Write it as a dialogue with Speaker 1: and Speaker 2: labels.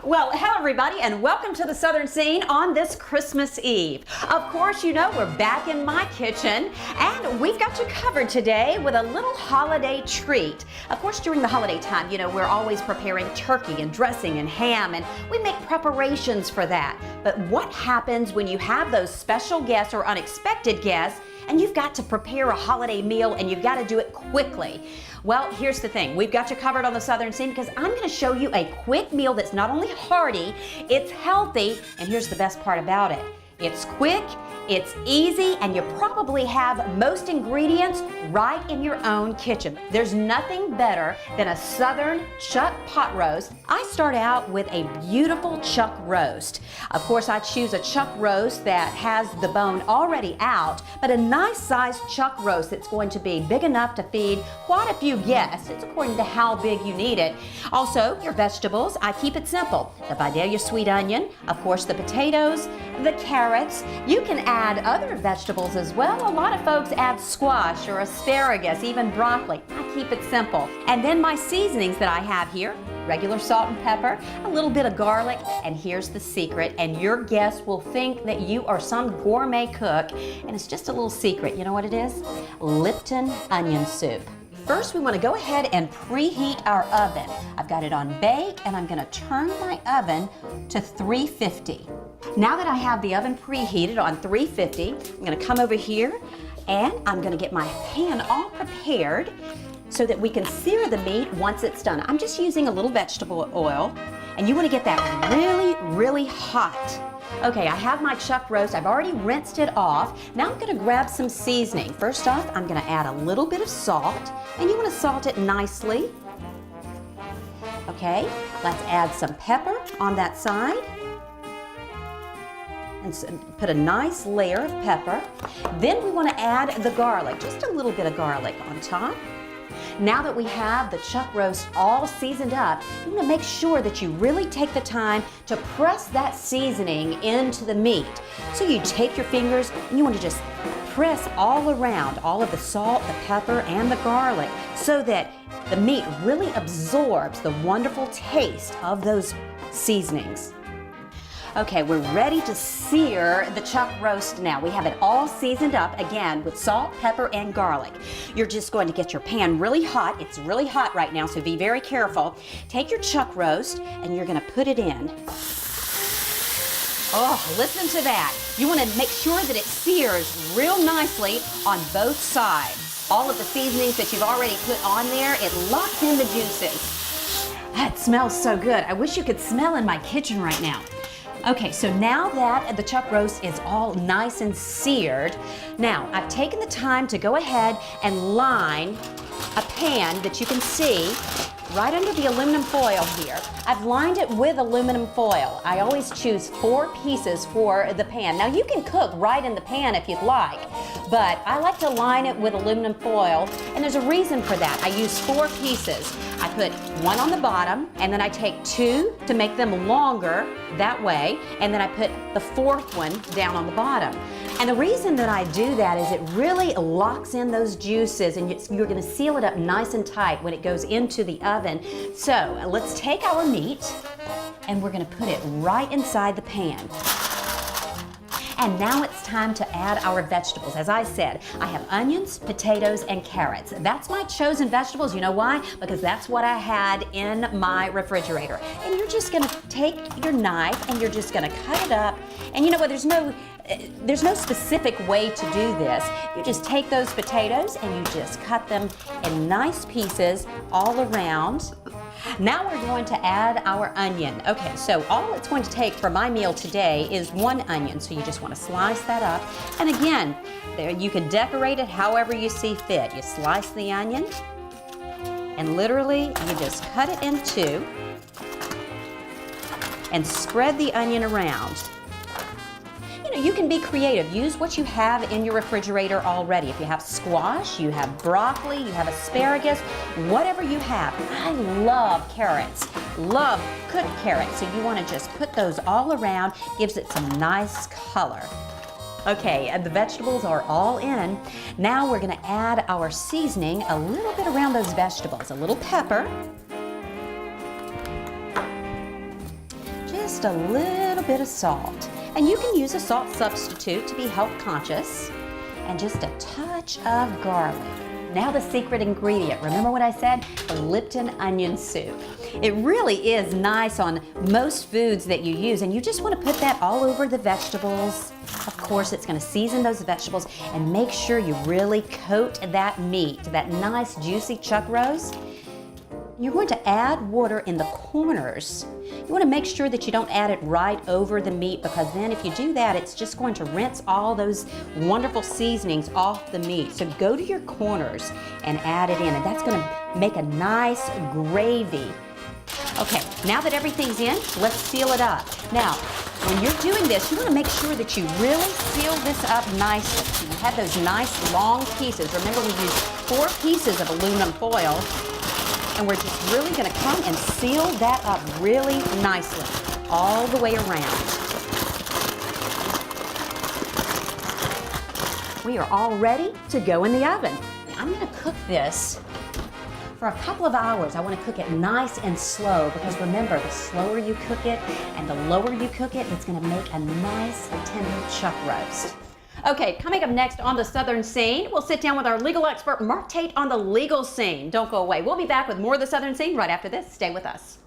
Speaker 1: Well, hello everybody and welcome to the Southern Scene on this Christmas Eve. Of course, you know we're back in my kitchen and we've got you covered today with a little holiday treat. Of course, during the holiday time, you know, we're always preparing turkey and dressing and ham, and we make preparations for that. But what happens when you have those special guests or unexpected guests and you've got to prepare a holiday meal and you've got to do it quickly? Well, here's the thing. We've got you covered on the Southern Scene because I'm going to show you a quick meal that's not only hearty, it's healthy, and here's the best part about it. It's quick, it's easy, and you probably have most ingredients right in your own kitchen. There's nothing better than a Southern chuck pot roast. I start out with a beautiful chuck roast. Of course, I choose a chuck roast that has the bone already out, but a nice sized chuck roast that's going to be big enough to feed quite a few guests. It's according to how big you need it. Also, your vegetables, I keep it simple. The Vidalia sweet onion, of course the potatoes, the carrots. You can add other vegetables as well. A lot of folks add squash or asparagus, even broccoli. I keep it simple. And then my seasonings that I have here, regular salt and pepper, a little bit of garlic, and here's the secret, and your guests will think that you are some gourmet cook, and it's just a little secret. You know what it is? Lipton onion soup. First, we want to go ahead and preheat our oven. I've got it on bake, and I'm going to turn my oven to 350. Now that I have the oven preheated on 350, I'm going to come over here, and I'm going to get my pan all prepared so that we can sear the meat once it's done. I'm just using a little vegetable oil, and you want to get that really, really hot. Okay, I have my chuck roast. I've already rinsed it off. Now I'm going to grab some seasoning. First off, I'm going to add a little bit of salt, and you want to salt it nicely. Okay, let's add some pepper on that side. And put a nice layer of pepper. Then we want to add the garlic, just a little bit of garlic on top. Now that we have the chuck roast all seasoned up, you want to make sure that you really take the time to press that seasoning into the meat. So you take your fingers and you want to just press all around all of the salt, the pepper, and the garlic so that the meat really absorbs the wonderful taste of those seasonings. Okay, we're ready to sear the chuck roast now. We have it all seasoned up, again, with salt, pepper, and garlic. You're just going to get your pan really hot. It's really hot right now, so be very careful. Take your chuck roast, and you're going to put it in. Oh, listen to that. You want to make sure that it sears real nicely on both sides. All of the seasonings that you've already put on there, it locks in the juices. That smells so good. I wish you could smell in my kitchen right now. Okay, so now that the chuck roast is all nice and seared, now I've taken the time to go ahead and line a pan that you can see right under the aluminum foil here. I've lined it with aluminum foil. I always choose 4 pieces for the pan. Now you can cook right in the pan if you'd like, but I like to line it with aluminum foil, and there's a reason for that. I use 4 pieces. I put 1 on the bottom, and then I take 2 to make them longer that way, and then I put the 4th one down on the bottom. And the reason that I do that is it really locks in those juices, and you're going to seal it up nice and tight when it goes into the oven. So let's take our meat, and we're going to put it right inside the pan. And now it's time to add our vegetables. As I said, I have onions, potatoes, and carrots. That's my chosen vegetables. You know why? Because that's what I had in my refrigerator. And you're just gonna take your knife and you're just gonna cut it up. And you know what, there's no specific way to do this. You just take those potatoes and you just cut them in nice pieces all around. Now we're going to add our onion. Okay, so all it's going to take for my meal today is 1 onion. So you just want to slice that up. And again, there you can decorate it however you see fit. You slice the onion and literally you just cut it in 2 and spread the onion around. You can be creative. Use what you have in your refrigerator already. If you have squash, you have broccoli, you have asparagus, whatever you have. I love carrots, love cooked carrots. So you want to just put those all around, gives it some nice color. Okay, and the vegetables are all in. Now we're going to add our seasoning a little bit around those vegetables. A little pepper, just a little bit of salt. And you can use a salt substitute to be health conscious. And just a touch of garlic. Now the secret ingredient. Remember what I said? The Lipton onion soup. It really is nice on most foods that you use, and you just want to put that all over the vegetables. Of course, it's going to season those vegetables and make sure you really coat that meat, that nice juicy chuck roast. You're going to add water in the corners. You want to make sure that you don't add it right over the meat, because then if you do that, it's just going to rinse all those wonderful seasonings off the meat. So go to your corners and add it in, and that's going to make a nice gravy. Okay, now that everything's in, let's seal it up. Now, when you're doing this, you want to make sure that you really seal this up nicely. So you have those nice long pieces. Remember, we used 4 pieces of aluminum foil. And we're just really going to come and seal that up really nicely all the way around. We are all ready to go in the oven. I'm going to cook this for a couple of hours. I want to cook it nice and slow, because remember, the slower you cook it and the lower you cook it, it's going to make a nice tender chuck roast. Okay, coming up next on the Southern Scene, we'll sit down with our legal expert, Mark Tate, on the legal scene. Don't go away. We'll be back with more of the Southern Scene right after this. Stay with us.